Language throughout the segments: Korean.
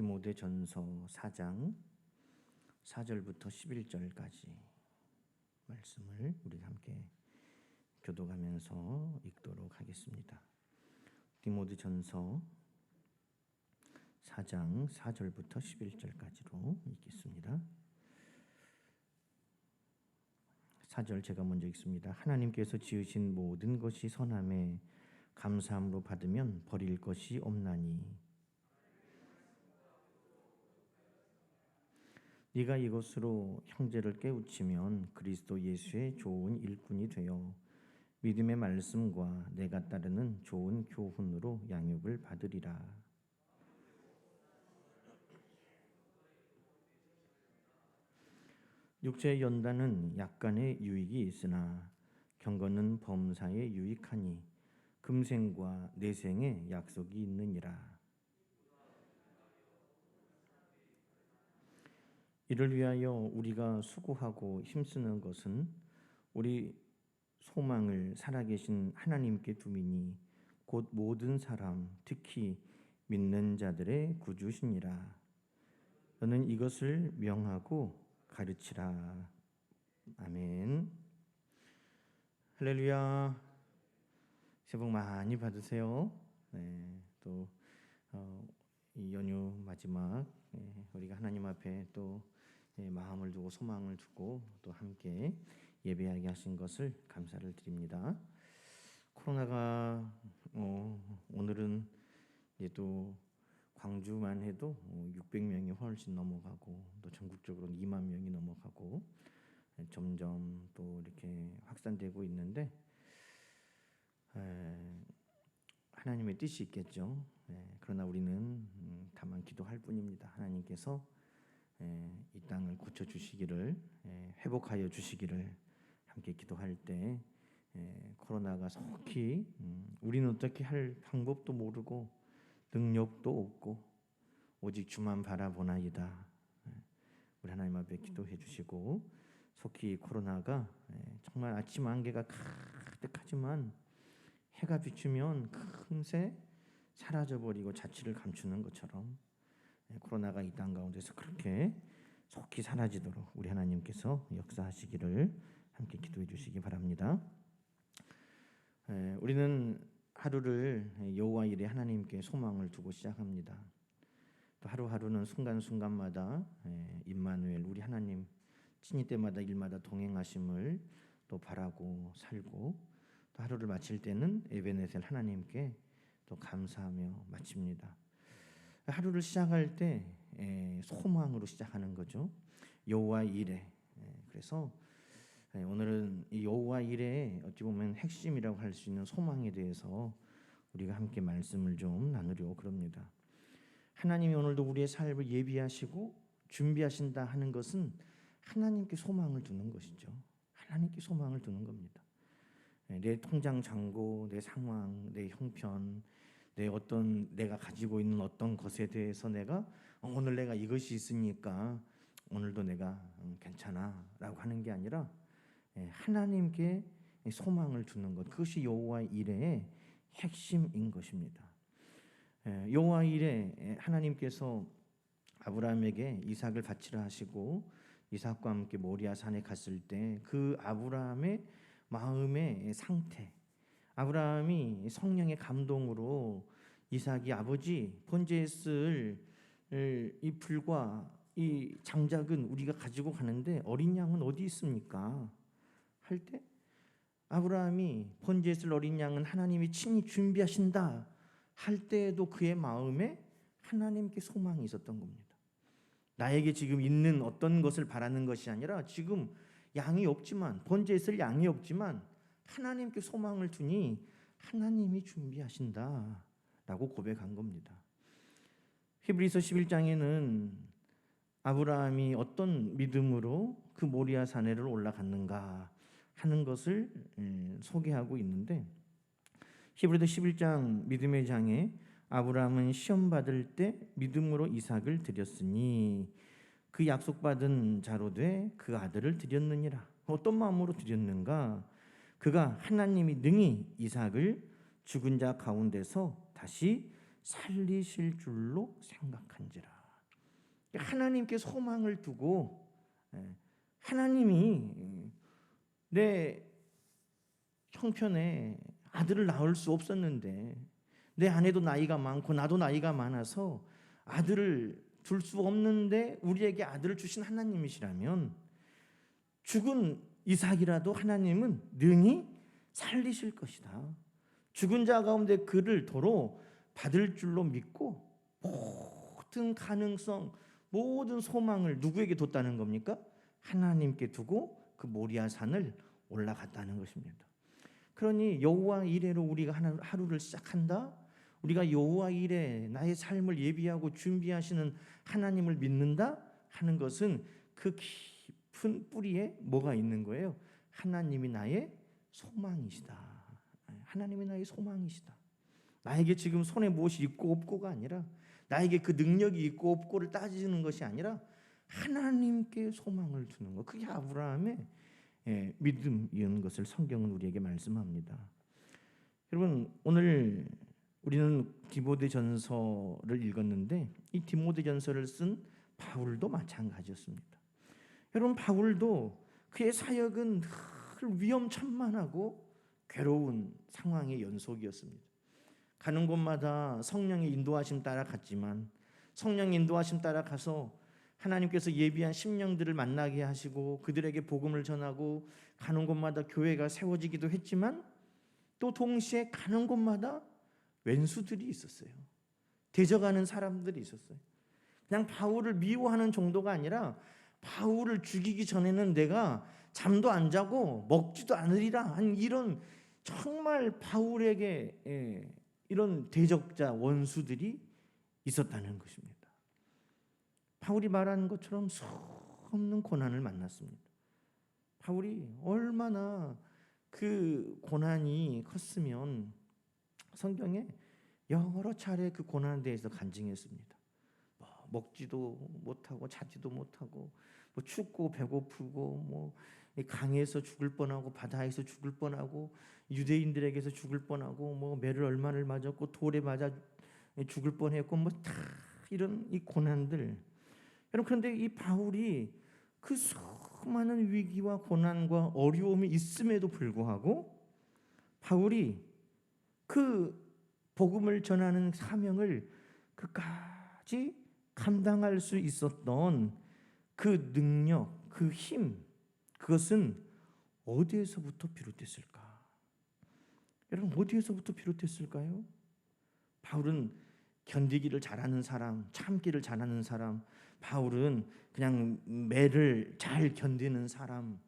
디모데전서 4장 4절부터 11절까지 말씀을 우리 함께 교독하면서 읽도록 하겠습니다. 디모데전서 4장 4절부터 11절까지로 읽겠습니다. 4절 제가 먼저 읽습니다. 하나님께서 지으신 모든 것이 선함에 감사함으로 받으면 버릴 것이 없나니 네가 이것으로 형제를 깨우치면 그리스도 예수의 좋은 일꾼이 되어 믿음의 말씀과 내가 따르는 좋은 교훈으로 양육을 받으리라. 육체의 연단은 약간의 유익이 있으나 경건은 범사에 유익하니 금생과 내생의 약속이 있느니라. 이를 위하여 우리가 수고하고 힘쓰는 것은 우리 소망을 살아계신 하나님께 두미니 곧 모든 사람 특히 믿는 자들의 구주시니라. 너는 이것을 명하고 가르치라. 아멘. 할렐루야. 새해 복 많이 받으세요. 네, 또 이 연휴 마지막 우리가 하나님 앞에 또 마음을 두고 소망을 두고 또 함께 예배하게 하신 것을 감사를 드립니다. 코로나가 오늘은 이제 또 광주만 해도 600명이 훨씬 넘어가고 또 전국적으로 2만 명이 넘어가고 점점 또 이렇게 확산되고 있는데 하나님의 뜻이 있겠죠. 그러나 우리는 다만 기도할 뿐입니다. 하나님께서 이 땅을 고쳐주시기를 회복하여 주시기를 함께 기도할 때 코로나가 속히 우리는 어떻게 할 방법도 모르고 능력도 없고 오직 주만 바라보나이다. 우리 하나님 앞에 기도해 주시고 속히 코로나가 정말 아침 안개가 가득하지만 해가 비추면 금세 사라져버리고 자취를 감추는 것처럼 코로나가 이 땅 가운데서 그렇게 속히 사라지도록 우리 하나님께서 역사하시기를 함께 기도해 주시기 바랍니다. 우리는 하루를 여호와 일에 하나님께 소망을 두고 시작합니다. 또 하루하루는 순간순간마다 임마누엘 우리 하나님 친히 때마다 일마다 동행하심을 또 바라고 살고 또 하루를 마칠 때는 에베네셀 하나님께 또 감사하며 마칩니다. 하루를 시작할 때 소망으로 시작하는 거죠. 여호와 일에. 그래서 오늘은 이 여호와 일의 어찌 보면 핵심이라고 할 수 있는 소망에 대해서 우리가 함께 말씀을 좀 나누려고 그럽니다. 하나님이 오늘도 우리의 삶을 예비하시고 준비하신다 하는 것은 하나님께 소망을 두는 것이죠. 하나님께 소망을 두는 겁니다. 내 통장 잔고, 내 상황, 내 형편, 내가 가지고 있는 어떤 것에 대해서 내가 오늘 내가 이것이 있으니까 오늘도 내가 괜찮아라고 하는 게 아니라 하나님께 소망을 두는 것, 그것이 여호와 일의 핵심인 것입니다. 여호와 일에 하나님께서 아브라함에게 이삭을 바치라 하시고 이삭과 함께 모리아 산에 갔을 때 그 아브라함의 마음의 상태, 아브라함이 성령의 감동으로 이삭이 아버지 번제에 쓸 이 불과 이 장작은 우리가 가지고 가는데 어린 양은 어디 있습니까? 할 때 아브라함이 번제에 쓸 어린 양은 하나님이 친히 준비하신다 할 때에도 그의 마음에 하나님께 소망이 있었던 겁니다. 나에게 지금 있는 어떤 것을 바라는 것이 아니라 지금 양이 없지만 번제에 쓸 양이 없지만 하나님께 소망을 두니 하나님이 준비하신다라고 고백한 겁니다. 히브리서 11장에는 아브라함이 어떤 믿음으로 그 모리아 산에를 올라갔는가 하는 것을 소개하고 있는데 히브리서 11장 믿음의 장에 아브라함은 시험 받을 때 믿음으로 이삭을 드렸으니 그 약속받은 자로 돼 그 아들을 드렸느니라. 어떤 마음으로 드렸는가? 그가 하나님이 능히 이삭을 죽은 자 가운데서 다시 살리실 줄로 생각한지라. 하나님께 소망을 두고 하나님이 내 형편에 아들을 낳을 수 없었는데 내 아내도 나이가 많고 나도 나이가 많아서 아들을 둘 수 없는데 우리에게 아들을 주신 하나님이시라면 죽은 이삭이라도 하나님은 능히 살리실 것이다. 죽은 자 가운데 그를 도로 받을 줄로 믿고 모든 가능성, 모든 소망을 누구에게 뒀다는 겁니까? 하나님께 두고 그 모리아 산을 올라갔다는 것입니다. 그러니 여호와 이레로 우리가 하루를 시작한다. 우리가 여호와 이레 나의 삶을 예비하고 준비하시는 하나님을 믿는다 하는 것은 그 깊은 뿌리에 뭐가 있는 거예요? 하나님이 나의 소망이시다. 하나님이 나의 소망이시다. 나에게 지금 손에 무엇이 있고 없고가 아니라 나에게 그 능력이 있고 없고를 따지는 것이 아니라 하나님께 소망을 두는 것. 그게 아브라함의 믿음이었는 것을 성경은 우리에게 말씀합니다. 여러분, 오늘 우리는 디모데전서를 읽었는데 이 디모데전서를 쓴 바울도 마찬가지였습니다. 여러분, 바울도 그의 사역은 늘 위험천만하고 괴로운 상황의 연속이었습니다. 가는 곳마다 성령의 인도하심 따라 갔지만 성령 인도하심 따라 가서 하나님께서 예비한 심령들을 만나게 하시고 그들에게 복음을 전하고 가는 곳마다 교회가 세워지기도 했지만 또 동시에 가는 곳마다 왼수들이 있었어요. 대적하는 사람들이 있었어요. 그냥 바울을 미워하는 정도가 아니라 바울을 죽이기 전에는 내가 잠도 안 자고 먹지도 않으리라 한 이런 정말 바울에게 이런 대적자 원수들이 있었다는 것입니다. 바울이 말하는 것처럼 수없는 고난을 만났습니다. 바울이 얼마나 그 고난이 컸으면 성경에 여러 차례 그 고난에 대해서 간증했습니다. 먹지도 못하고 자지도 못하고 춥고 배고프고 강에서 죽을 뻔하고 바다에서 죽을 뻔하고 유대인들에게서 죽을 뻔하고 매를 얼마를 맞았고 돌에 맞아 죽을 뻔했고 다 이런 이 고난들. 여러분, 그런데 이 바울이 그 수많은 위기와 고난과 어려움이 있음에도 불구하고 바울이 그 복음을 전하는 사명을 끝까지 감당할 수 있었던 그 능력, 그 힘, 그것은 어디에서부터 비롯됐을까? 여러분, 어디에서부터 비롯됐을까요? 바울은 견디기를 잘하는 사람, 참기를 잘하는 사람, 바울은 그냥 매를 잘 견디는 사람,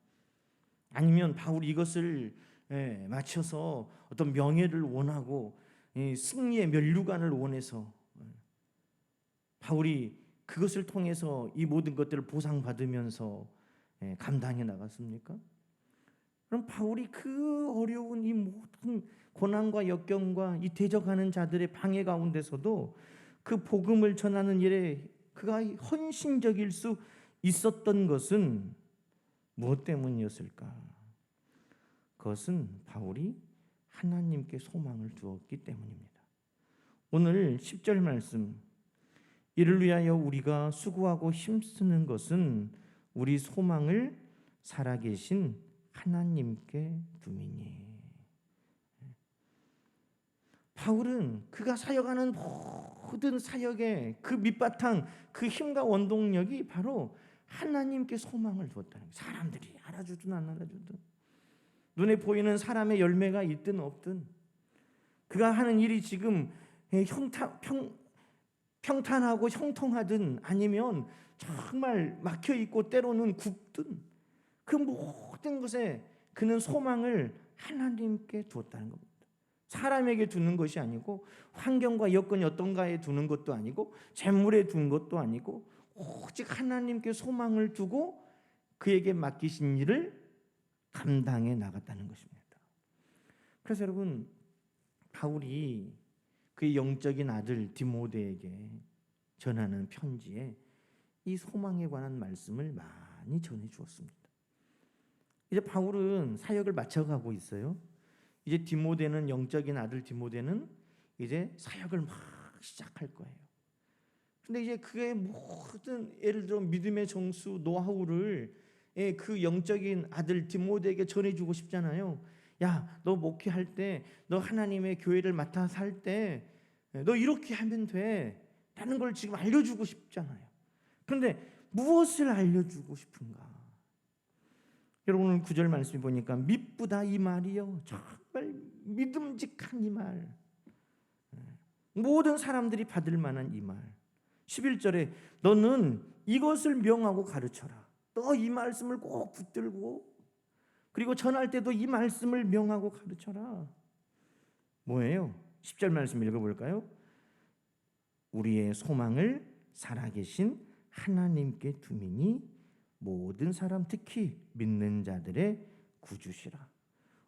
아니면 바울이 이것을 맞춰서 어떤 명예를 원하고 승리의 면류관을 원해서 바울이 그것을 통해서 이 모든 것들을 보상받으면서 감당해 나갔습니까? 그럼 바울이 그 어려운 이 모든 고난과 역경과 이 대적하는 자들의 방해 가운데서도 그 복음을 전하는 일에 그가 헌신적일 수 있었던 것은 무엇 때문이었을까? 그것은 바울이 하나님께 소망을 두었기 때문입니다. 오늘 10절 말씀, 이를 위하여 우리가 수고하고 힘쓰는 것은 우리 소망을 살아계신 하나님께 둠이니. 바울은 그가 사역하는 모든 사역의 그 밑바탕, 그 힘과 원동력이 바로 하나님께 소망을 두었다는 거예요. 사람들이 알아주든 안 알아주든, 눈에 보이는 사람의 열매가 있든 없든, 그가 하는 일이 지금 평탄하고 형통하든 아니면 정말 막혀있고 때로는 굽든 그 모든 것에 그는 소망을 하나님께 두었다는 겁니다. 사람에게 두는 것이 아니고 환경과 여건이 어떤가에 두는 것도 아니고 재물에 둔 것도 아니고 오직 하나님께 소망을 두고 그에게 맡기신 일을 감당해 나갔다는 것입니다. 그래서 여러분, 바울이 그의 영적인 아들 디모데에게 전하는 편지에 이 소망에 관한 말씀을 많이 전해 주었습니다. 이제 바울은 사역을 마쳐가고 있어요. 이제 디모데는, 영적인 아들 디모데는 이제 사역을 막 시작할 거예요. 근데 이제 그의 모든 예를 들어 믿음의 정수 노하우를 그 영적인 아들 디모데에게 전해주고 싶잖아요. 야, 너 목회할 때, 너 하나님의 교회를 맡아서 할 때, 너 이렇게 하면 돼. 라는 걸 지금 알려주고 싶잖아요. 그런데 무엇을 알려주고 싶은가? 여러분 오늘 9절 말씀이 보니까 미쁘다 이 말이요. 정말 믿음직한 이 말. 모든 사람들이 받을 만한 이 말. 11절에 너는 이것을 명하고 가르쳐라. 너 이 말씀을 꼭 붙들고 그리고 전할 때도 이 말씀을 명하고 가르쳐라. 뭐예요? 10절 말씀 읽어볼까요? 우리의 소망을 살아계신 하나님께 두미니 모든 사람 특히 믿는 자들의 구주시라.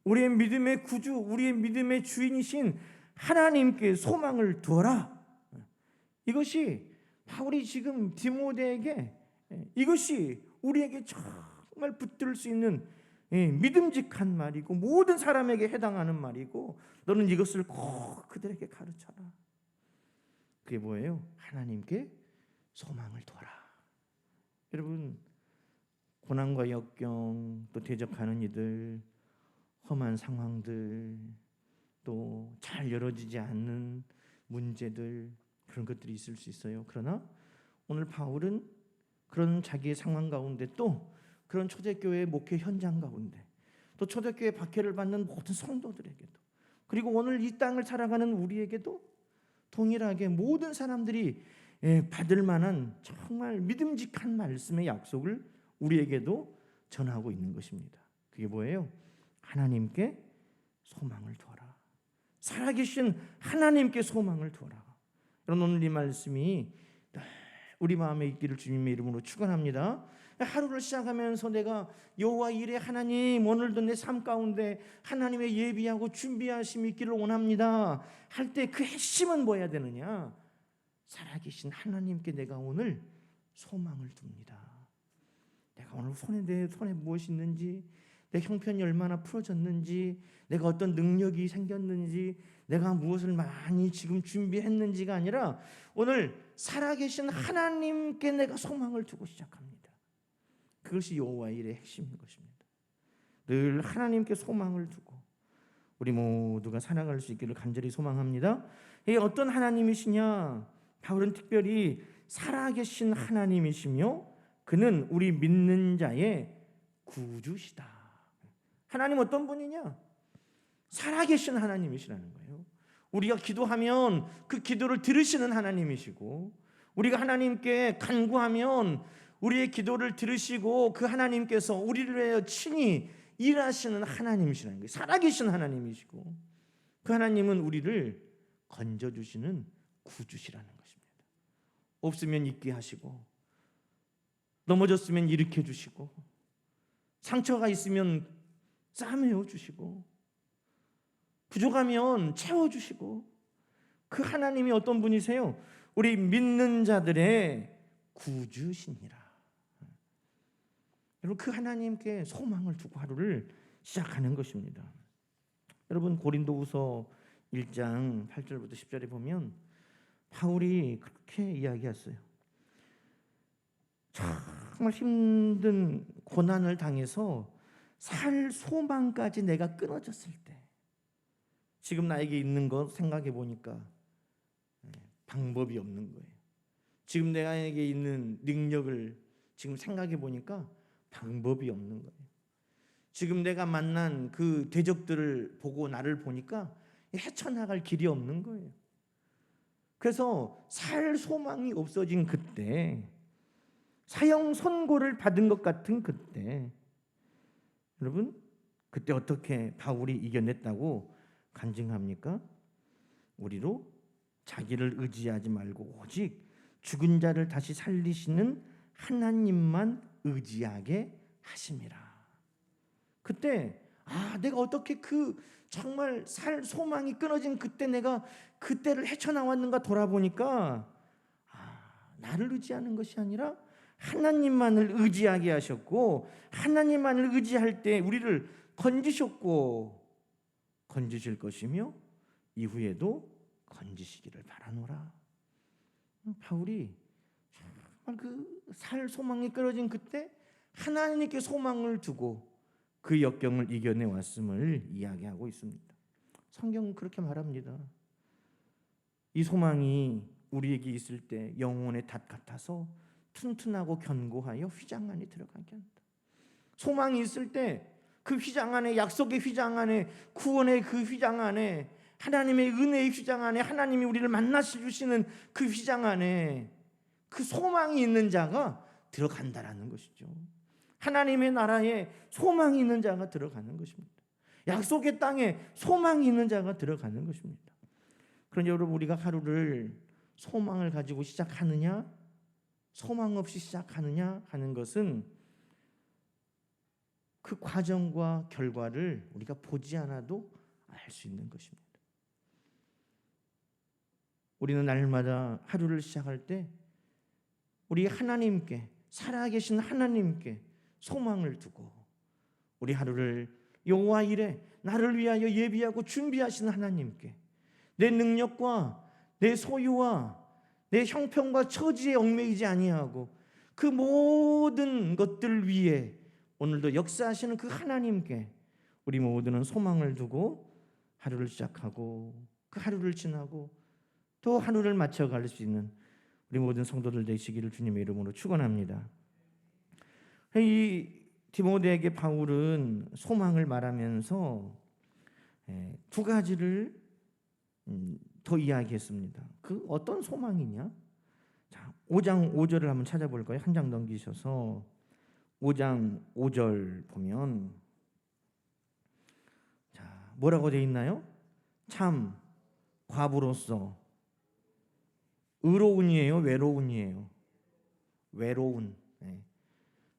우리의 믿음의 구주, 우리의 믿음의 주인이신 하나님께 소망을 두어라. 이것이 바울이 지금 디모데에게 이것이 우리에게 정말 붙들 수 있는 믿음직한 말이고 모든 사람에게 해당하는 말이고 너는 이것을 꼭 그들에게 가르쳐라. 그게 뭐예요? 하나님께 소망을 두어라. 여러분 고난과 역경 또 대적하는 이들 험한 상황들 또 잘 열어지지 않는 문제들 그런 것들이 있을 수 있어요. 그러나 오늘 바울은 그런 자기의 상황 가운데 또 그런 초대교회 목회 현장 가운데 또 초대교회 박해를 받는 모든 성도들에게도 그리고 오늘 이 땅을 살아가는 우리에게도 동일하게 모든 사람들이 받을 만한 정말 믿음직한 말씀의 약속을 우리에게도 전하고 있는 것입니다. 그게 뭐예요? 하나님께 소망을 두어라. 살아계신 하나님께 소망을 두어라. 여러분 오늘 이 말씀이 우리 마음에 있기를 주님의 이름으로 축원합니다. 하루를 시작하면서 내가 여호와 이레 하나님 오늘도 내 삶 가운데 하나님의 예비하고 준비하심이 있기를 원합니다 할 때 그 핵심은 뭐야 되느냐? 살아계신 하나님께 내가 오늘 소망을 둡니다. 내가 오늘 내 손에 무엇이 있는지 내 형편이 얼마나 풀어졌는지 내가 어떤 능력이 생겼는지 내가 무엇을 많이 지금 준비했는지가 아니라 오늘 살아계신 하나님께 내가 소망을 두고 시작합니다. 그것이 여호와 일의 핵심인 것입니다. 늘 하나님께 소망을 두고 우리 모두가 살아갈 수 있기를 간절히 소망합니다. 이게 어떤 하나님이시냐? 바울은 특별히 살아계신 하나님이시며 그는 우리 믿는 자의 구주시다. 하나님 어떤 분이냐? 살아계신 하나님이시라는 거예요. 우리가 기도하면 그 기도를 들으시는 하나님이시고 우리가 하나님께 간구하면 우리의 기도를 들으시고 그 하나님께서 우리를 위하여 친히 일하시는 하나님이시라는 거예요. 살아계신 하나님이시고 그 하나님은 우리를 건져주시는 구주시라는 것입니다. 없으면 있게 하시고 넘어졌으면 일으켜 주시고 상처가 있으면 싸매어 주시고 부족하면 채워주시고 그 하나님이 어떤 분이세요? 우리 믿는 자들의 구주시니라. 여러분 그 하나님께 소망을 두고 하루를 시작하는 것입니다. 여러분 고린도후서 1장 8절부터 10절에 보면 바울이 그렇게 이야기했어요. 정말 힘든 고난을 당해서 살 소망까지 내가 끊어졌을 때 지금 나에게 있는 것 생각해 보니까 방법이 없는 거예요. 지금 내게 있는 능력을 지금 생각해 보니까 방법이 없는 거예요. 지금 내가 만난 그 대적들을 보고 나를 보니까 헤쳐나갈 길이 없는 거예요. 그래서 살 소망이 없어진 그때 사형 선고를 받은 것 같은 그때 여러분 그때 어떻게 바울이 이겨냈다고 간증합니까? 우리로 자기를 의지하지 말고 오직 죽은 자를 다시 살리시는 하나님만 의지하게 하심이라. 그때 내가 어떻게 그 정말 살 소망이 끊어진 그때 내가 그때를 헤쳐나왔는가 돌아보니까 나를 의지하는 것이 아니라 하나님만을 의지하게 하셨고 하나님만을 의지할 때 우리를 건지셨고 건지실 것이며 이후에도 건지시기를 바라노라. 바울이 그 살 소망이 끊어진 그때 하나님께 소망을 두고 그 역경을 이겨내 왔음을 이야기하고 있습니다. 성경은 그렇게 말합니다. 이 소망이 우리에게 있을 때 영혼의 닷 같아서 튼튼하고 견고하여 휘장 안에 들어가게 한다. 소망이 있을 때 그 휘장 안에, 약속의 휘장 안에, 구원의 그 휘장 안에, 하나님의 은혜의 휘장 안에, 하나님이 우리를 만나시 주시는 그 휘장 안에 그 소망이 있는 자가 들어간다라는 것이죠. 하나님의 나라에 소망이 있는 자가 들어가는 것입니다. 약속의 땅에 소망이 있는 자가 들어가는 것입니다. 그러니 여러분, 우리가 하루를 소망을 가지고 시작하느냐, 소망 없이 시작하느냐 하는 것은 그 과정과 결과를 우리가 보지 않아도 알 수 있는 것입니다. 우리는 날마다 하루를 시작할 때 우리 하나님께, 살아계신 하나님께 소망을 두고 우리 하루를 여호와 이레, 나를 위하여 예비하고 준비하신 하나님께 내 능력과 내 소유와 내 형편과 처지에 얽매이지 아니하고 그 모든 것들 위에 오늘도 역사하시는 그 하나님께 우리 모두는 소망을 두고 하루를 시작하고 그 하루를 지나고 또 하루를 맞춰갈 수 있는 우리 모든 성도들 되시기를 주님의 이름으로 축원합니다. 이 디모데에게 바울은 소망을 말하면서 두 가지를 더 이야기했습니다. 그 어떤 소망이냐? 자, 5장 5절을 한번 찾아볼까요? 한 장 넘기셔서 5장 5절 보면 자, 뭐라고 되어 있나요? 참 과부로서 의로운이에요, 외로운이에요? 외로운.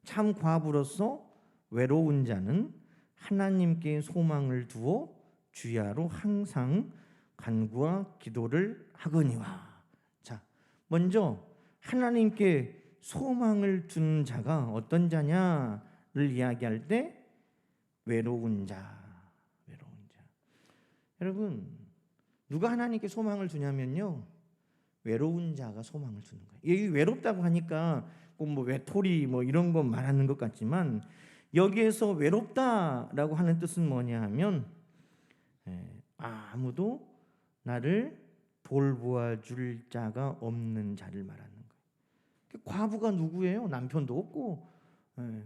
참 과부로서 외로운 자는 하나님께 소망을 두어 주야로 항상 간구와 기도를 하거니와. 자, 먼저 하나님께 소망을 둔 자가 어떤 자냐를 이야기할 때 외로운 자, 외로운 자. 여러분, 누가 하나님께 소망을 두냐면요, 외로운 자가 소망을 두는 거예요. 여기 외롭다고 하니까 꼭 뭐 외톨이 뭐 이런 거 말하는 것 같지만 여기에서 외롭다라고 하는 뜻은 뭐냐 하면 아무도 나를 돌보아 줄 자가 없는 자를 말하는 거예요. 과부가 누구예요? 남편도 없고.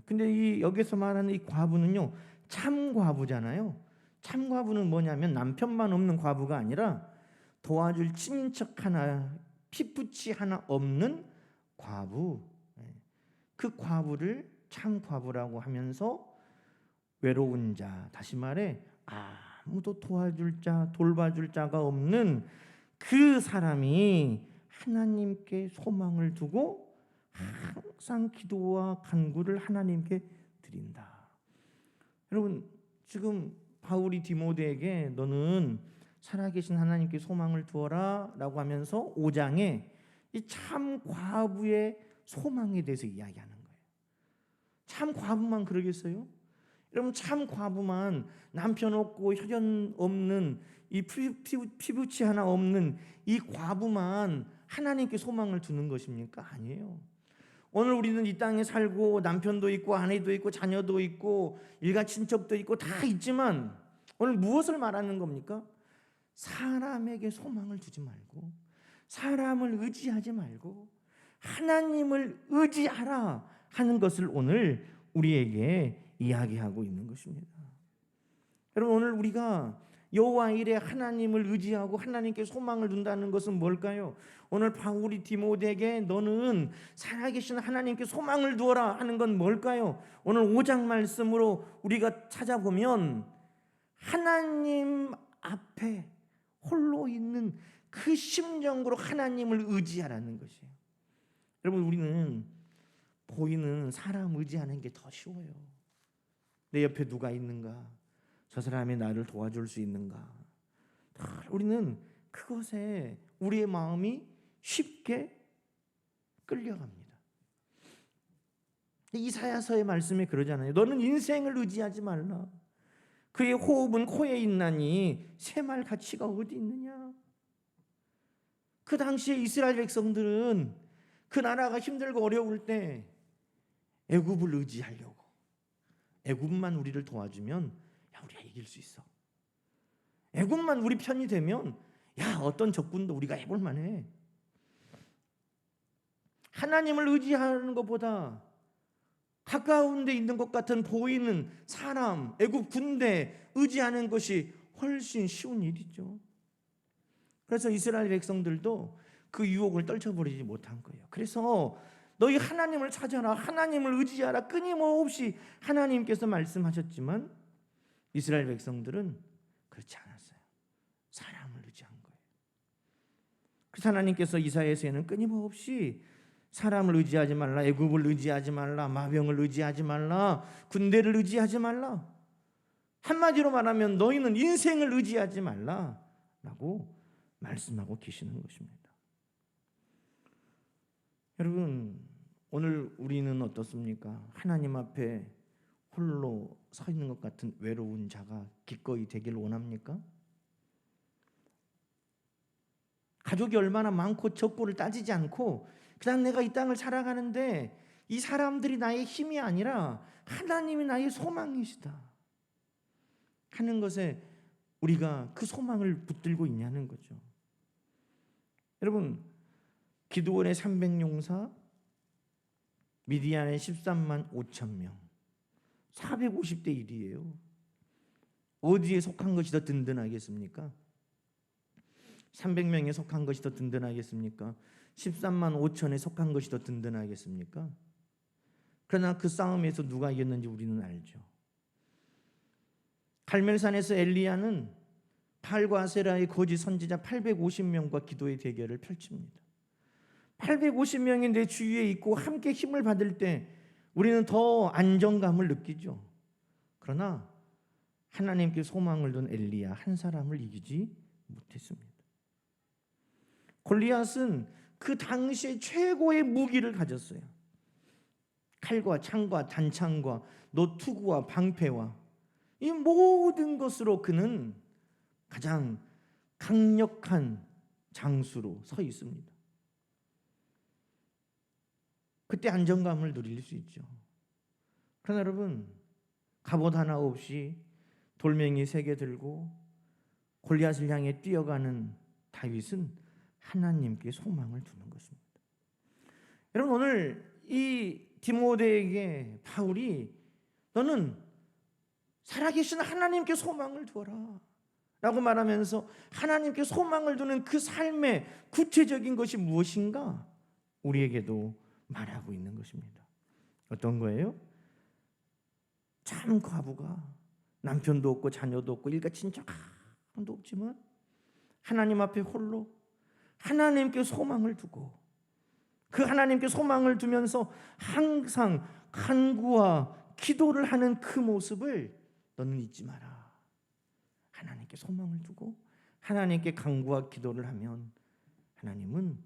근데 이 여기서 말하는 이 과부는요, 참 과부잖아요. 참 과부는 뭐냐면 남편만 없는 과부가 아니라 도와줄 친척 하나, 피부치 하나 없는 과부. 그 과부를 참 과부라고 하면서 외로운 자, 다시 말해 아무도 도와줄 자, 돌봐줄 자가 없는 그 사람이 하나님께 소망을 두고 항상 기도와 간구를 하나님께 드린다. 여러분, 지금 바울이 디모데에게 너는 살아계신 하나님께 소망을 두어라 라고 하면서 5장에 이 참 과부의 소망에 대해서 이야기하는 거예요. 참 과부만 그러겠어요? 여러분, 참 과부만 남편 없고 혈연 없는 이 피부치 하나 없는 이 과부만 하나님께 소망을 두는 것입니까? 아니에요. 오늘 우리는 이 땅에 살고 남편도 있고 아내도 있고 자녀도 있고 일가 친척도 있고 다 있지만 오늘 무엇을 말하는 겁니까? 사람에게 소망을 두지 말고 사람을 의지하지 말고 하나님을 의지하라 하는 것을 오늘 우리에게 이야기하고 있는 것입니다. 여러분, 오늘 우리가 여호와 이레 하나님을 의지하고 하나님께 소망을 둔다는 것은 뭘까요? 오늘 바울이 디모데에게 너는 살아계신 하나님께 소망을 두어라 하는 건 뭘까요? 오늘 5장 말씀으로 우리가 찾아보면 하나님 앞에 홀로 있는 그 심정으로 하나님을 의지하라는 것이에요. 여러분, 우리는 보이는 사람 의지하는 게 더 쉬워요. 내 옆에 누가 있는가? 저 사람이 나를 도와줄 수 있는가? 우리는 그것에 우리의 마음이 쉽게 끌려갑니다. 이사야서의 말씀에 그러잖아요. 너는 인생을 의지하지 말라. 그의 호흡은 코에 있나니 새말 가치가 어디 있느냐? 그 당시에 이스라엘 백성들은 그 나라가 힘들고 어려울 때 애굽을 의지하려고, 애굽만 우리를 도와주면 야, 우리가 이길 수 있어. 애굽만 우리 편이 되면 야, 어떤 적군도 우리가 해볼 만해. 하나님을 의지하는 것보다 가까운 데 있는 것 같은 보이는 사람, 애굽 군대 의지하는 것이 훨씬 쉬운 일이죠. 그래서 이스라엘 백성들도 그 유혹을 떨쳐버리지 못한 거예요. 그래서 너희 하나님을 찾아라, 하나님을 의지하라, 끊임없이 하나님께서 말씀하셨지만 이스라엘 백성들은 그렇지 않았어요. 사람을 의지한 거예요. 그래서 하나님께서 이사야서에는 끊임없이 사람을 의지하지 말라, 애굽을 의지하지 말라, 마병을 의지하지 말라, 군대를 의지하지 말라, 한마디로 말하면 너희는 인생을 의지하지 말라라고 말씀하고 계시는 것입니다. 여러분, 오늘 우리는 어떻습니까? 하나님 앞에 홀로 서 있는 것 같은 외로운 자가 기꺼이 되길 원합니까? 가족이 얼마나 많고 적고를 따지지 않고 그냥 내가 이 땅을 살아가는데 이 사람들이 나의 힘이 아니라 하나님이 나의 소망이시다 하는 것에 우리가 그 소망을 붙들고 있냐는 거죠. 여러분, 기드온의 300용사, 미디안의 13만 5천 명, 450대 1이에요. 어디에 속한 것이 더 든든하겠습니까? 300명에 속한 것이 더 든든하겠습니까? 13만 5천에 속한 것이 더 든든하겠습니까? 그러나 그 싸움에서 누가 이겼는지 우리는 알죠. 갈멜산에서 엘리야는 발과 아세라의 거짓 선지자 850명과 기도의 대결을 펼칩니다. 850명이 내 주위에 있고 함께 힘을 받을 때 우리는 더 안정감을 느끼죠. 그러나 하나님께 소망을 둔 엘리야 한 사람을 이기지 못했습니다. 골리앗은 그 당시에 최고의 무기를 가졌어요. 칼과 창과 단창과 노투구와 방패와 이 모든 것으로 그는 가장 강력한 장수로 서 있습니다. 그때 안정감을 누릴 수 있죠. 그러나 여러분, 갑옷 하나 없이 돌멩이 3개 들고 골리앗을 향해 뛰어가는 다윗은 하나님께 소망을 두는 것입니다. 여러분, 오늘 이 디모데에게 바울이 너는 살아계신 하나님께 소망을 두어라 라고 말하면서 하나님께 소망을 두는 그 삶의 구체적인 것이 무엇인가 우리에게도 말하고 있는 것입니다. 어떤 거예요? 참 과부가 남편도 없고 자녀도 없고 일가 친척 아무도 없지만 하나님 앞에 홀로 하나님께 소망을 두고 그 하나님께 소망을 두면서 항상 간구와 기도를 하는 그 모습을 너는 잊지 마라. 하나님께 소망을 두고 하나님께 간구와 기도를 하면 하나님은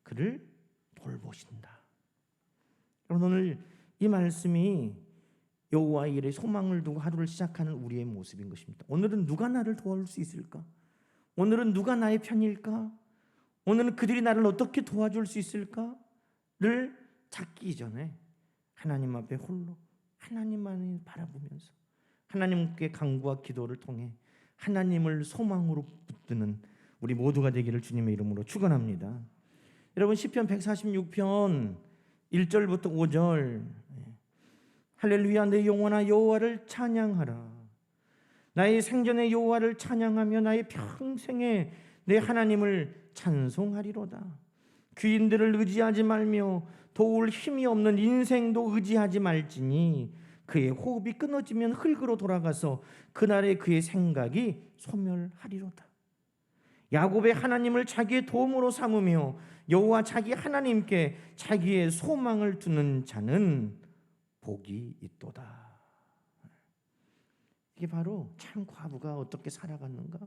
그를 돌보신다. 여러분, 오늘 이 말씀이 여호와 일에 소망을 두고 하루를 시작하는 우리의 모습인 것입니다. 오늘은 누가 나를 도와줄 수 있을까? 오늘은 누가 나의 편일까? 오늘은 그들이 나를 어떻게 도와줄 수 있을까를 찾기 전에 하나님 앞에 홀로 하나님만을 바라보면서 하나님께 간구와 기도를 통해 하나님을 소망으로 붙드는 우리 모두가 되기를 주님의 이름으로 축원합니다. 여러분, 시편 146편 1절부터 5절 할렐루야 내 영혼아 여호와를 찬양하라. 나의 생전에 여호와를 찬양하며 나의 평생에 내 하나님을 찬송하리로다. 귀인들을 의지하지 말며 도울 힘이 없는 인생도 의지하지 말지니 그의 호흡이 끊어지면 흙으로 돌아가서 그날에 그의 생각이 소멸하리로다. 야곱의 하나님을 자기의 도움으로 삼으며 여호와 자기 하나님께 자기의 소망을 두는 자는 복이 있도다. 이게 바로 참 과부가 어떻게 살아갔는가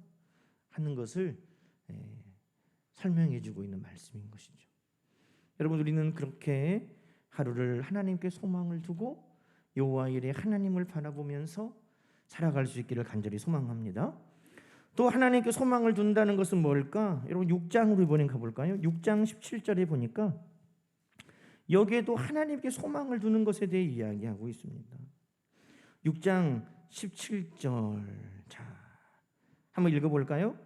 하는 것을 설명해 주고 있는 말씀인 것이죠. 여러분, 우리는 그렇게 하루를 하나님께 소망을 두고 여호와 일에 하나님을 바라보면서 살아갈 수 있기를 간절히 소망합니다. 또 하나님께 소망을 둔다는 것은 뭘까? 여러분, 6장으로 이번엔 가볼까요? 6장 17절에 보니까 여기에도 하나님께 소망을 두는 것에 대해 이야기하고 있습니다. 6장 17절. 자, 한번 읽어볼까요?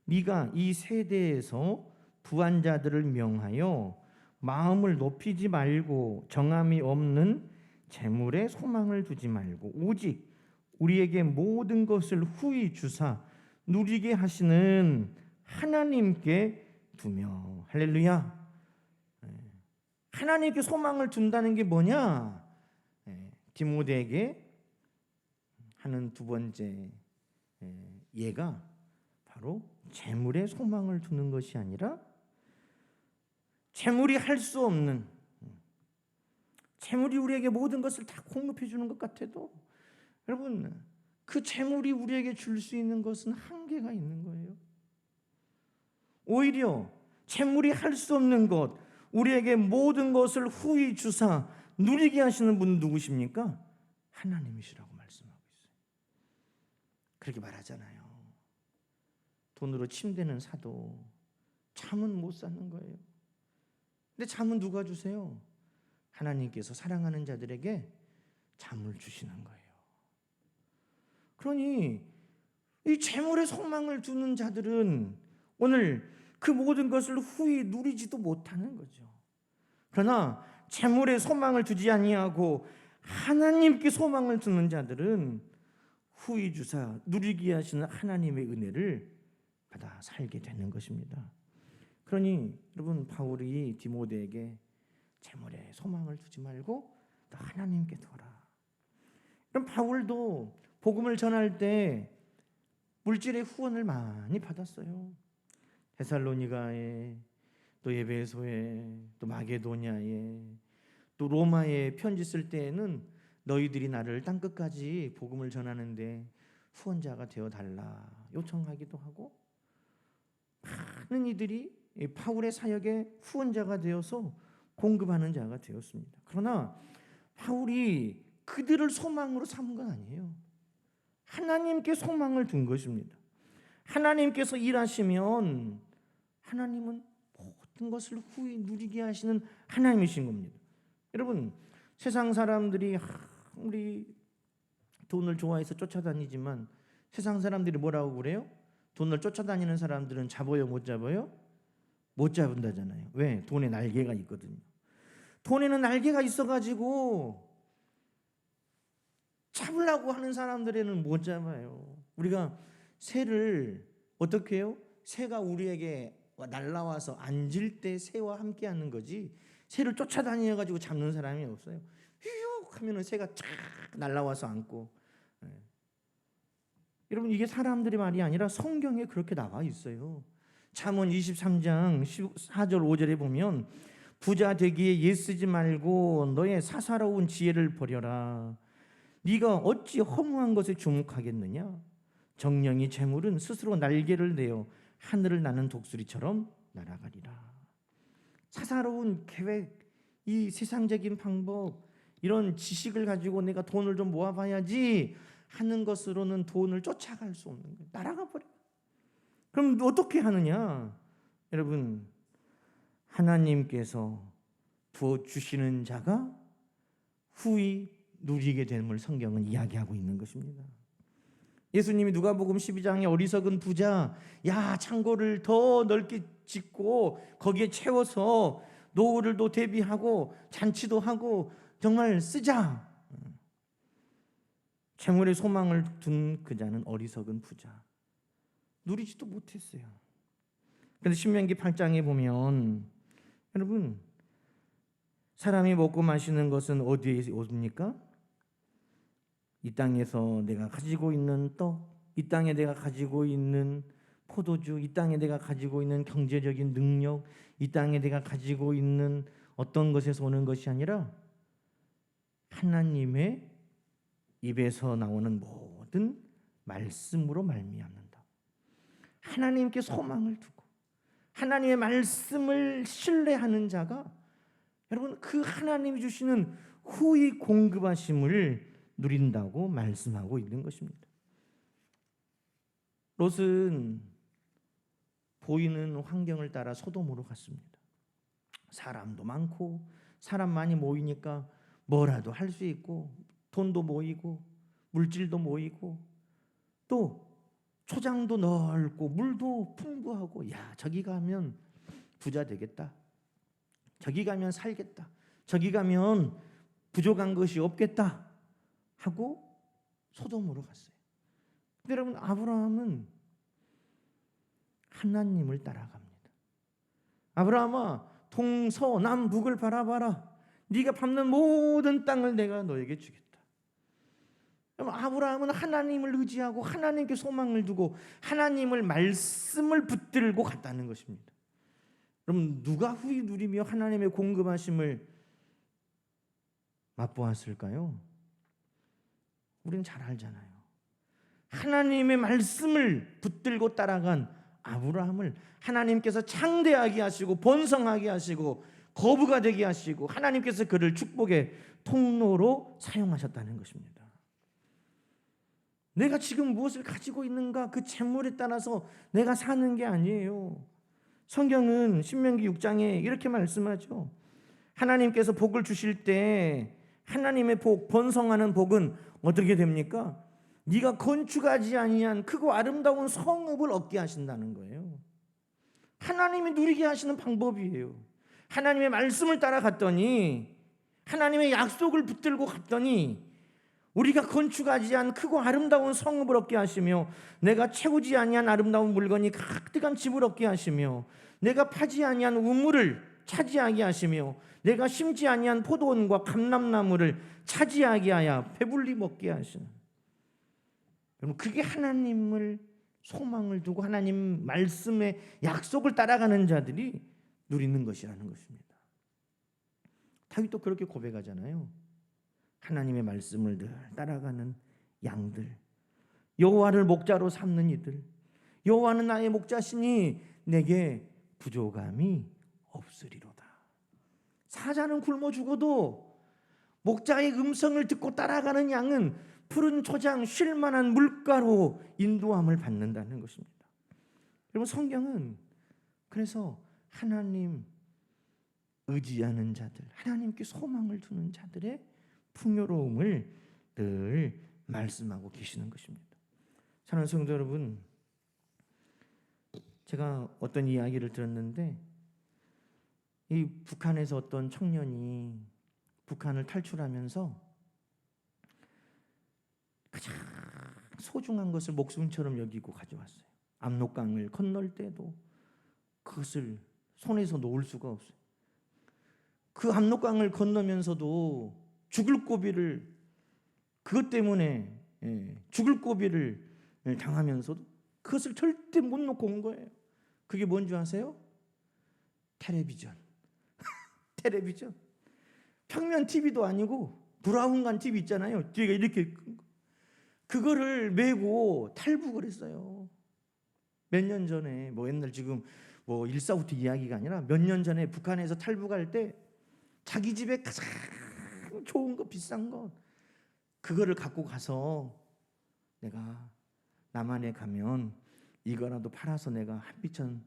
네가 이 세대에서 부한 자들을 명하여 마음을 높이지 말고 정함이 없는 재물에 소망을 두지 말고 오직 우리에게 모든 것을 후히 주사 누리게 하시는 하나님께 두며. 할렐루야. 하나님께 소망을 둔다는 게 뭐냐? 디모데에게 하는 두 번째 예가 바로 재물에 소망을 두는 것이 아니라 재물이 할 수 없는, 재물이 우리에게 모든 것을 다 공급해 주는 것 같아도 여러분 그 재물이 우리에게 줄 수 있는 것은 한계가 있는 거예요. 오히려 재물이 할 수 없는 것, 우리에게 모든 것을 후히 주사 누리게 하시는 분은 누구십니까? 하나님이시라고 말씀하고 있어요. 그렇게 말하잖아요. 돈으로 침대는 사도 잠은 못 사는 거예요. 근데 잠은 누가 주세요? 하나님께서 사랑하는 자들에게 잠을 주시는 거예요. 그러니 이 재물에 소망을 두는 자들은 오늘 그 모든 것을 후히 누리지도 못하는 거죠. 그러나 재물에 소망을 두지 아니하고 하나님께 소망을 두는 자들은 후히 주사 누리게 하시는 하나님의 은혜를 받아 살게 되는 것입니다. 그러니 여러분 바울이 디모데에게 재물에 소망을 두지 말고 너 하나님께 두라. 그럼 바울도 복음을 전할 때 물질의 후원을 많이 받았어요. 데살로니가에, 또 에베소에, 또 마게도냐에, 또 로마에 편지 쓸 때에는 너희들이 나를 땅끝까지 복음을 전하는데 후원자가 되어달라 요청하기도 하고, 많은 이들이 바울의 사역에 후원자가 되어서 공급하는 자가 되었습니다. 그러나 바울이 그들을 소망으로 삼은 건 아니에요. 하나님께 소망을 둔 것입니다. 하나님께서 일하시면 하나님은 모든 것을 후히 누리게 하시는 하나님이신 겁니다. 여러분 세상 사람들이 우리 돈을 좋아해서 쫓아다니지만 세상 사람들이 뭐라고 그래요? 돈을 쫓아다니는 사람들은 잡아요, 못 잡아요? 못 잡는다잖아요. 왜? 돈에 날개가 있거든요. 돈에는 날개가 있어가지고 잡으려고 하는 사람들에는 못 잡아요. 우리가 새를 어떻게 해요? 새가 우리에게 날라와서 앉을 때 새와 함께 하는 거지, 새를 쫓아다녀가지고 잡는 사람이 없어요. 휴 하면은 새가 쫙 날라와서 앉고. 여러분 이게 사람들의 말이 아니라 성경에 그렇게 나와 있어요. 잠언 23장 4절 5절에 보면 부자 되기에 애쓰지 말고 너의 사사로운 지혜를 버려라. 네가 어찌 허무한 것에 주목하겠느냐? 정령이 재물은 스스로 날개를 내어 하늘을 나는 독수리처럼 날아가리라. 사사로운 계획, 이 세상적인 방법, 이런 지식을 가지고 내가 돈을 좀 모아봐야지 하는 것으로는 돈을 쫓아갈 수 없는 거예요. 날아가 버려. 그럼 어떻게 하느냐? 여러분 하나님께서 부어주시는 자가 후히 누리게 됨을 성경은 이야기하고 있는 것입니다. 예수님이 누가복음 12장에 어리석은 부자, 야 창고를 더 넓게 짓고 거기에 채워서 노후를도 대비하고 잔치도 하고 정말 쓰자. 재물에 소망을 둔 그자는 어리석은 부자, 누리지도 못했어요. 그런데 신명기 8장에 보면 여러분 사람이 먹고 마시는 것은 어디에 옵니까? 이 땅에서 내가 가지고 있는 떡, 이 땅에 내가 가지고 있는 포도주, 이 땅에 내가 가지고 있는 경제적인 능력, 이 땅에 내가 가지고 있는 어떤 것에서 오는 것이 아니라 하나님의 입에서 나오는 모든 말씀으로 말미암는다. 하나님께 소망을 두고 하나님의 말씀을 신뢰하는 자가 여러분 그 하나님이 주시는 후히 공급하심을 누린다고 말씀하고 있는 것입니다. 롯은 보이는 환경을 따라 소돔으로 갔습니다. 사람도 많고 사람 많이 모이니까 뭐라도 할 수 있고 돈도 모이고 물질도 모이고 또 초장도 넓고 물도 풍부하고 야 저기 가면 부자 되겠다. 저기 가면 살겠다. 저기 가면 부족한 것이 없겠다 하고 소돔으로 갔어요. 근데 여러분 아브라함은 하나님을 따라갑니다. 아브라함아 동서남북을 바라봐라. 네가 밟는 모든 땅을 내가 너에게 주겠다. 아브라함은 하나님을 의지하고 하나님께 소망을 두고 하나님을 말씀을 붙들고 갔다는 것입니다. 그럼 누가 후히 누리며 하나님의 공급하심을 맛보았을까요? 우리는 잘 알잖아요. 하나님의 말씀을 붙들고 따라간 아브라함을 하나님께서 창대하게 하시고 번성하게 하시고 거부가 되게 하시고 하나님께서 그를 축복의 통로로 사용하셨다는 것입니다. 내가 지금 무엇을 가지고 있는가 그 재물에 따라서 내가 사는 게 아니에요. 성경은 신명기 6장에 이렇게 말씀하죠. 하나님께서 복을 주실 때 하나님의 복, 번성하는 복은 어떻게 됩니까? 네가 건축하지 아니한 크고 아름다운 성읍을 얻게 하신다는 거예요. 하나님이 누리게 하시는 방법이에요. 하나님의 말씀을 따라갔더니 하나님의 약속을 붙들고 갔더니 우리가 건축하지 않은 크고 아름다운 성읍을 얻게 하시며 내가 채우지 아니한 아름다운 물건이 가득한 집을 얻게 하시며 내가 파지 아니한 우물을 차지하게 하시며 내가 심지 아니한 포도원과 감람나무를 차지하게 하여 배불리 먹게 하시는. 여러분 그게 하나님을 소망을 두고 하나님 말씀의 약속을 따라가는 자들이 누리는 것이라는 것입니다. 다윗도 그렇게 고백하잖아요. 하나님의 말씀을 늘 따라가는 양들, 여호와를 목자로 삼는 이들, 여호와는 나의 목자시니 내게 부족함이 없으리로다. 사자는 굶어 죽어도 목자의 음성을 듣고 따라가는 양은 푸른 초장 쉴 만한 물가로 인도함을 받는다는 것입니다. 여러분 성경은 그래서 하나님 의지하는 자들, 하나님께 소망을 두는 자들의 풍요로움을 늘 말씀하고 계시는 것입니다. 사랑하는 성도 여러분, 제가 어떤 이야기를 들었는데 이 북한에서 어떤 청년이 북한을 탈출하면서 가장 소중한 것을 목숨처럼 여기고 가져왔어요. 압록강을 건널 때도 그것을 손에서 놓을 수가 없어요. 그 압록강을 건너면서도 죽을 고비를 그것 때문에 죽을 고비를 당하면서도 그것을 절대 못 놓고 온 거예요. 그게 뭔지 아세요? 텔레비전. 텔레비전. 평면 TV도 아니고 브라운관 TV 있잖아요. 뒤가 이렇게 큰 거. 그거를 메고 탈북을 했어요. 몇 년 전에 뭐 옛날 지금 뭐 일사후퇴 이야기가 아니라 몇 년 전에 북한에서 탈북할 때 자기 집에 가장 좋은 거 비싼 거 그거를 갖고 가서 내가 남한에 가면 이거라도 팔아서 내가 한비천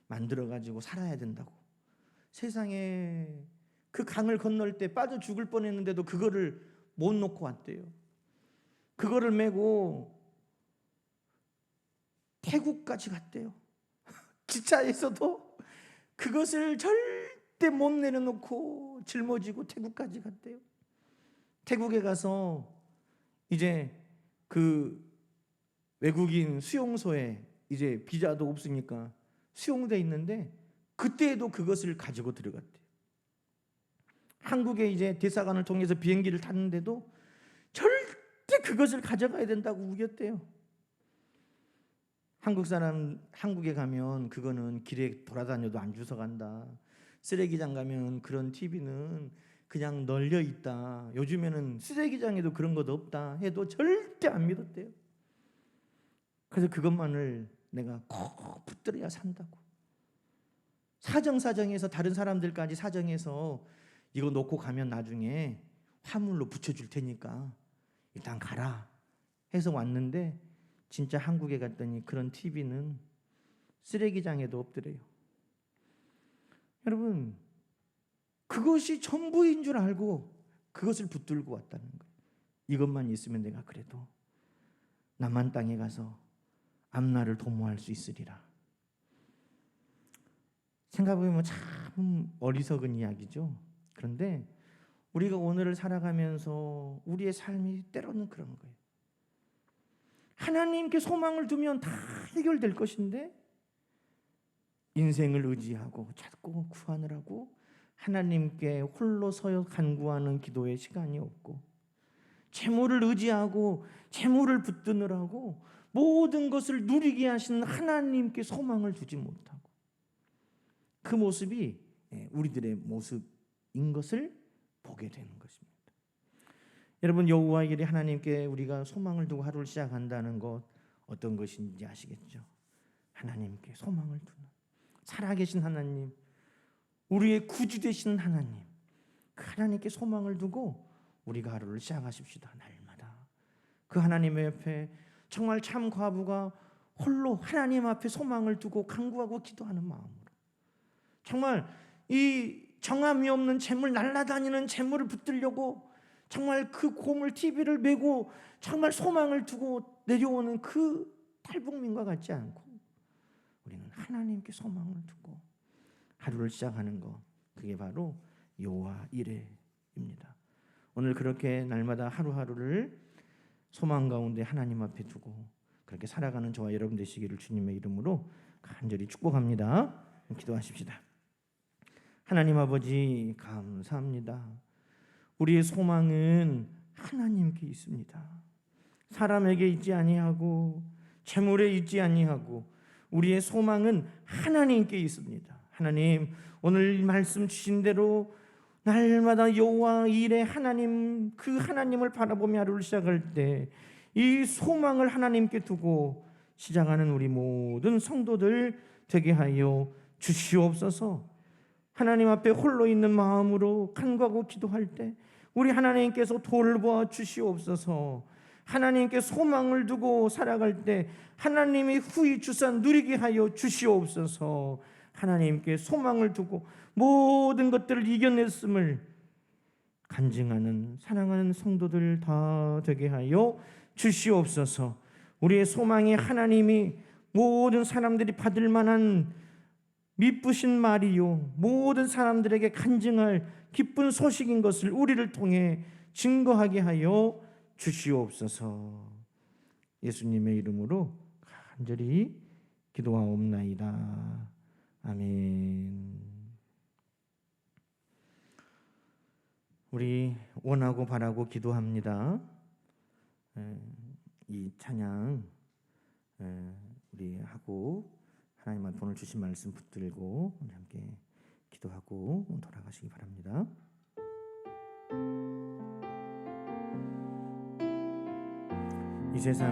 만들어 가지고 살아야 된다고. 세상에 그 강을 건널 때 빠져 죽을 뻔했는데도 그거를 못 놓고 왔대요. 그거를 메고 태국까지 갔대요. 기차에서도 그것을 절대 못 내려놓고 짊어지고 태국까지 갔대요. 태국에 가서 이제 그 외국인 수용소에 이제 비자도 없으니까 수용돼 있는데 그때에도 그것을 가지고 들어갔대요. 한국에 이제 대사관을 통해서 비행기를 탔는데도 절대 그것을 가져가야 된다고 우겼대요. 한국 사람 한국에 가면 그거는 길에 돌아다녀도 안 주워간다. 쓰레기장 가면 그런 TV는 그냥 널려 있다. 요즘에는 쓰레기장에도 그런 것도 없다 해도 절대 안 믿었대요. 그래서 그것만을 내가 꼭 붙들어야 산다고. 사정사정해서 다른 사람들까지 사정해서 이거 놓고 가면 나중에 화물로 붙여줄 테니까 일단 가라 해서 왔는데 진짜 한국에 갔더니 그런 TV는 쓰레기장에도 없더래요. 여러분 그것이 전부인 줄 알고 그것을 붙들고 왔다는 거예요. 이것만 있으면 내가 그래도 남한 땅에 가서 앞날을 도모할 수 있으리라. 생각해보면 참 어리석은 이야기죠. 그런데 우리가 오늘을 살아가면서 우리의 삶이 때로는 그런 거예요. 하나님께 소망을 두면 다 해결될 것인데 인생을 의지하고 찾고 구하느라고 하나님께 홀로 서여 간구하는 기도의 시간이 없고, 재물을 의지하고 재물을 붙드느라고 모든 것을 누리게 하시는 하나님께 소망을 두지 못하고, 그 모습이 우리들의 모습인 것을 보게 되는 것입니다. 여러분, 여호와의 일에 하나님께 우리가 소망을 두고 하루를 시작한다는 것 어떤 것인지 아시겠죠? 하나님께 소망을 두는, 살아계신 하나님, 우리의 구주 되시는 하나님, 그 하나님께 소망을 두고 우리가 하루를 시작하십시다. 날마다 그 하나님의 옆에 정말 참 과부가 홀로 하나님 앞에 소망을 두고 간구하고 기도하는 마음으로, 정말 이 정함이 없는 재물, 날아다니는 재물을 붙들려고 정말 그 고물 TV를 메고 정말 소망을 두고 내려오는 그 탈북민과 같지 않고 우리는 하나님께 소망을 두고 하루를 시작하는 것, 그게 바로 여호와 이레입니다. 오늘 그렇게 날마다 하루하루를 소망 가운데 하나님 앞에 두고 그렇게 살아가는 저와 여러분 되시기를 주님의 이름으로 간절히 축복합니다. 기도하십시다. 하나님 아버지, 감사합니다. 우리의 소망은 하나님께 있습니다. 사람에게 있지 아니하고 재물에 있지 아니하고 우리의 소망은 하나님께 있습니다. 하나님, 오늘 말씀 주신 대로 날마다 여호와 일에 하나님, 그 하나님을 바라보며 하루를 시작할 때 이 소망을 하나님께 두고 시작하는 우리 모든 성도들 되게 하여 주시옵소서. 하나님 앞에 홀로 있는 마음으로 간구하고 기도할 때 우리 하나님께서 돌보아 주시옵소서. 하나님께 소망을 두고 살아갈 때 하나님이 후히 주사 누리게 하여 주시옵소서. 하나님께 소망을 두고 모든 것들을 이겨냈음을 간증하는 사랑하는 성도들 다 되게 하여 주시옵소서. 우리의 소망이 하나님이 모든 사람들이 받을 만한 미쁘신 말이요 모든 사람들에게 간증할 기쁜 소식인 것을 우리를 통해 증거하게 하여 주시옵소서. 예수님의 이름으로 간절히 기도하옵나이다. 아멘. 우리 원하고 바라고 기도합니다. 이 찬양 우리 하고 하나님 앞에 오늘 주신 말씀 붙들고 우리 함께 기도하고 돌아가시기 바랍니다. 이 세상